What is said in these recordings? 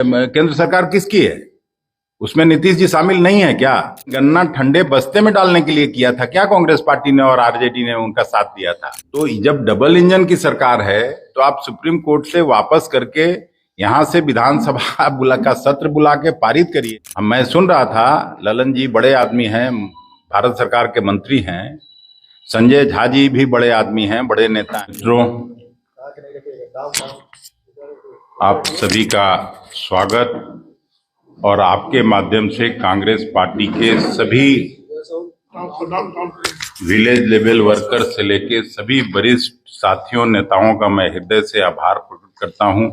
केंद्र सरकार किसकी है? उसमें नीतीश जी शामिल नहीं है क्या? गन्ना ठंडे बस्ते में डालने के लिए किया था क्या कांग्रेस पार्टी ने और आरजेडी ने उनका साथ दिया था? तो जब डबल इंजन की सरकार है तो आप सुप्रीम कोर्ट से वापस करके यहां से विधानसभा बुला का सत्र बुला के पारित करिए। मैं सुन रहा था, ललन जी बड़े आदमी हैं, भारत सरकार के मंत्री हैं, संजय झा जी भी बड़े आदमी हैं, बड़े नेता हैं। मित्रों, आप सभी का स्वागत और आपके माध्यम से कांग्रेस पार्टी के सभी विलेज लेवल वर्कर से लेके सभी वरिष्ठ साथियों नेताओं का मैं हृदय से आभार प्रकट करता हूं,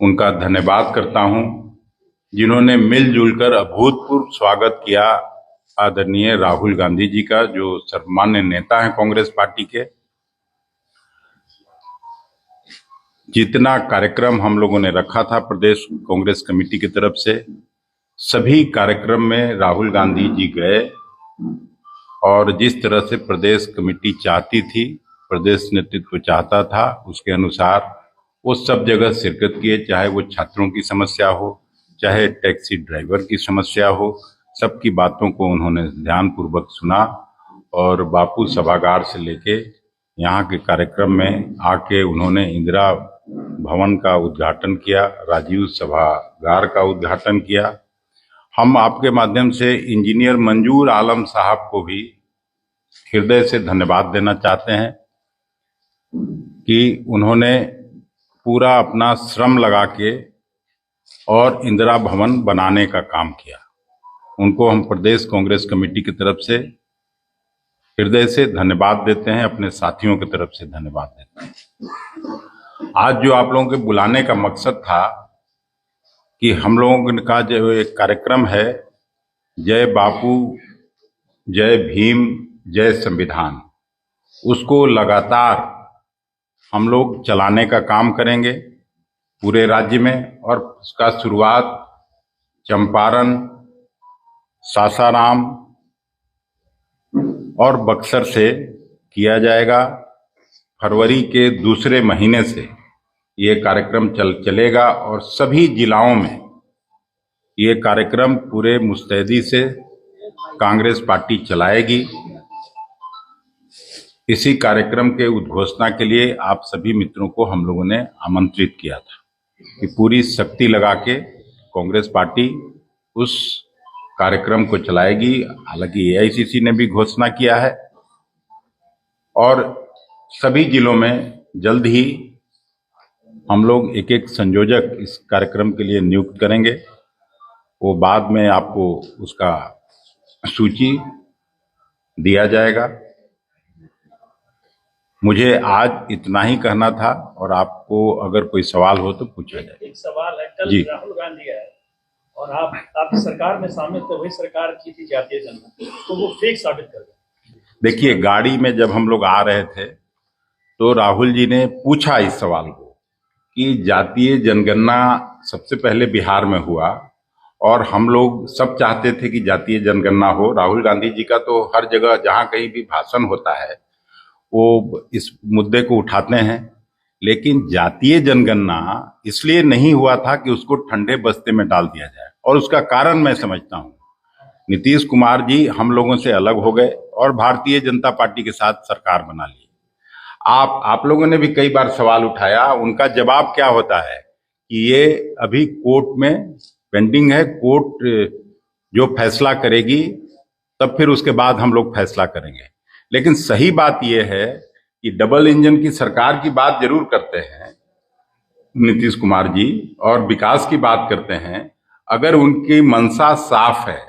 उनका धन्यवाद करता हूं, जिन्होंने मिलजुल कर अभूतपूर्व स्वागत किया आदरणीय राहुल गांधी जी का, जो सर्वमान्य नेता हैं कांग्रेस पार्टी के। जितना कार्यक्रम हम लोगों ने रखा था प्रदेश कांग्रेस कमेटी की तरफ से, सभी कार्यक्रम में राहुल गांधी जी गए और जिस तरह से प्रदेश कमेटी चाहती थी, प्रदेश नेतृत्व चाहता था, उसके अनुसार वो सब जगह शिरकत किए। चाहे वो छात्रों की समस्या हो, चाहे टैक्सी ड्राइवर की समस्या हो, सबकी बातों को उन्होंने ध्यानपूर्वक सुना और बापू सभागार से लेके यहाँ के कार्यक्रम में आके उन्होंने इंदिरा भवन का उद्घाटन किया, राजीव सभागार का उद्घाटन किया। हम आपके माध्यम से इंजीनियर मंजूर आलम साहब को भी हृदय से धन्यवाद देना चाहते हैं कि उन्होंने पूरा अपना श्रम लगा के और इंदिरा भवन बनाने का काम किया। उनको हम प्रदेश कांग्रेस कमेटी की तरफ से हृदय से धन्यवाद देते हैं, अपने साथियों की तरफ से धन्यवाद देते हैं। आज जो आप लोगों के बुलाने का मकसद था कि हम लोगों का जो एक कार्यक्रम है, जय बापू, जय भीम, जय संविधान, उसको लगातार हम लोग चलाने का काम करेंगे पूरे राज्य में। और उसका शुरुआत चंपारण, सासाराम और बक्सर से किया जाएगा। फरवरी के दूसरे महीने से ये कार्यक्रम चलेगा और सभी जिलाओं में ये कार्यक्रम पूरे मुस्तैदी से कांग्रेस पार्टी चलाएगी। इसी कार्यक्रम के उद्घोषणा के लिए आप सभी मित्रों को हम लोगों ने आमंत्रित किया था कि पूरी शक्ति लगा के कांग्रेस पार्टी उस कार्यक्रम को चलाएगी। हालांकि एआईसीसी ने भी घोषणा किया है और सभी जिलों में जल्द ही हम लोग एक एक संयोजक इस कार्यक्रम के लिए नियुक्त करेंगे। वो बाद में आपको उसका सूची दिया जाएगा। मुझे आज इतना ही कहना था और आपको अगर कोई सवाल हो तो पूछा जाए। एक सवाल है, कल जी। राहुल गांधी आए और आपकी सरकार में शामिल थे, वही सरकार की थी जातीय जनगणना, तो वो फेक साबित कर गए। देखिए, गाड़ी में जब हम लोग आ रहे थे तो राहुल जी ने पूछा इस सवाल को कि जातीय जनगणना सबसे पहले बिहार में हुआ और हम लोग सब चाहते थे कि जातीय जनगणना हो। राहुल गांधी जी का तो हर जगह जहां कहीं भी भाषण होता है वो इस मुद्दे को उठाते हैं, लेकिन जातीय जनगणना इसलिए नहीं हुआ था कि उसको ठंडे बस्ते में डाल दिया जाए। और उसका कारण मैं समझता हूं, नीतीश कुमार जी हम लोगों से अलग हो गए और भारतीय जनता पार्टी के साथ सरकार बना ली। आप लोगों ने भी कई बार सवाल उठाया, उनका जवाब क्या होता है कि ये अभी कोर्ट में पेंडिंग है, कोर्ट जो फैसला करेगी तब फिर उसके बाद हम लोग फैसला करेंगे। लेकिन सही बात यह है कि डबल इंजन की सरकार की बात जरूर करते हैं नीतीश कुमार जी और विकास की बात करते हैं। अगर उनकी मंशा साफ है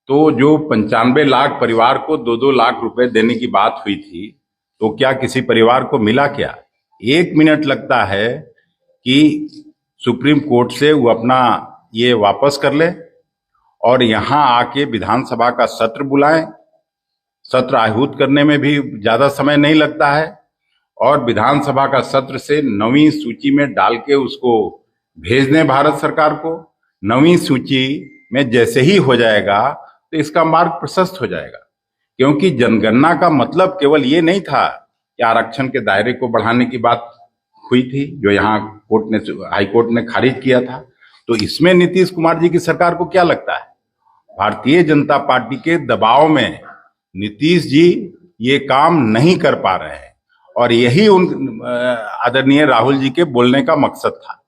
तो जो 95 लाख परिवार को 2-2 लाख रुपए देने की बात हुई थी, तो क्या किसी परिवार को मिला क्या? 1 मिनट लगता है कि सुप्रीम कोर्ट से वो अपना ये वापस कर ले और यहाँ आके विधानसभा का सत्र बुलाएं। सत्र आहूत करने में भी ज्यादा समय नहीं लगता है और विधानसभा का सत्र से 9वीं सूची में डाल के उसको भेज दें भारत सरकार को। 9वीं सूची में जैसे ही हो जाएगा तो इसका मार्ग प्रशस्त हो जाएगा, क्योंकि जनगणना का मतलब केवल ये नहीं था कि आरक्षण के दायरे को बढ़ाने की बात हुई थी, जो यहाँ हाई कोर्ट ने खारिज किया था। तो इसमें नीतीश कुमार जी की सरकार को क्या लगता है? भारतीय जनता पार्टी के दबाव में नीतीश जी ये काम नहीं कर पा रहे हैं, और यही उन आदरणीय राहुल जी के बोलने का मकसद था,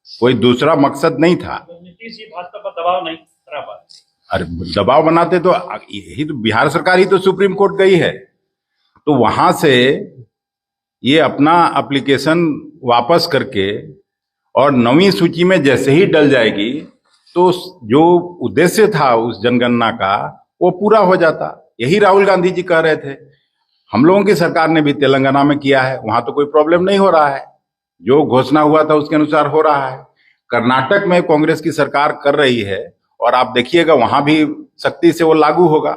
कोई दूसरा मकसद नहीं था। तो नीतीश जी भाजपा पर दबाव नहीं बना पाते। अरे दबाव बनाते तो यही तो बिहार सरकार ही तो सुप्रीम कोर्ट गई है, तो वहां से ये अपना एप्लीकेशन वापस करके और 9वीं सूची में जैसे ही डल जाएगी तो जो उद्देश्य था उस जनगणना का वो पूरा हो जाता। यही राहुल गांधी जी कह रहे थे। हम लोगों की सरकार ने भी तेलंगाना में किया है, वहां तो कोई प्रॉब्लम नहीं हो रहा है, जो घोषणा हुआ था उसके अनुसार हो रहा है। कर्नाटक में कांग्रेस की सरकार कर रही है और आप देखिएगा वहां भी सख्ती से वो लागू होगा।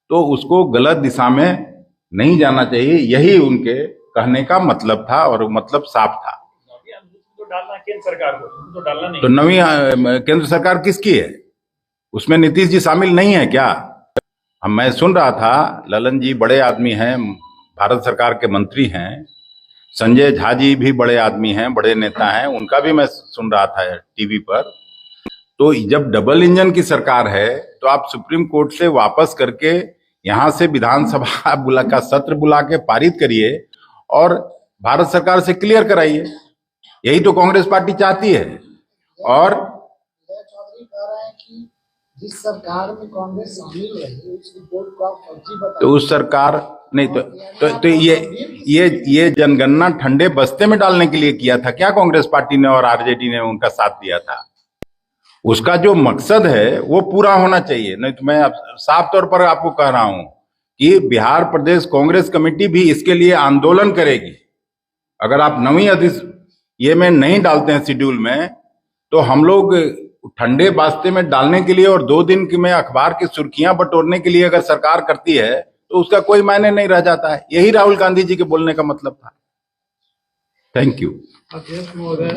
तो उसको गलत दिशा में नहीं जाना चाहिए, यही उनके कहने का मतलब था, और मतलब साफ था। तो डालना केंद्र सरकार को, तो डालना नहीं। तो 9वीं केंद्र सरकार किसकी है? उसमें नीतीश जी शामिल नहीं है क्या? मैं सुन रहा था, ललन जी बड़े आदमी हैं, भारत सरकार के मंत्री हैं, संजय झा जी भी बड़े आदमी हैं, बड़े नेता हैं, उनका भी मैं सुन रहा था टीवी पर। तो जब डबल इंजन की सरकार है तो आप सुप्रीम कोर्ट से वापस करके यहां से विधानसभा का सत्र बुला के पारित करिए और भारत सरकार से क्लियर कराइए। यही तो कांग्रेस पार्टी चाहती है। और चौधरी कह रहे हैं कि जिस सरकार में कांग्रेस शामिल रही उस रिपोर्ट को आप फर्जी बता, तो उस सरकार नहीं तो ये जनगणना ठंडे बस्ते में डालने के लिए किया था क्या कांग्रेस पार्टी ने और आरजेडी ने उनका साथ दिया था? उसका जो मकसद है वो पूरा होना चाहिए। नहीं तो मैं साफ तौर पर आपको कह रहा हूं कि बिहार प्रदेश कांग्रेस कमेटी भी इसके लिए आंदोलन करेगी। अगर आप 9वीं ये में नहीं डालते हैं शेड्यूल में, तो हम लोग ठंडे बास्ते में डालने के लिए और 2 दिन में अखबार की सुर्खियां बटोरने के लिए अगर सरकार करती है तो उसका कोई मायने नहीं रह जाता है। यही राहुल गांधी जी के बोलने का मतलब था। Thank you. अध्यक्ष महोदय,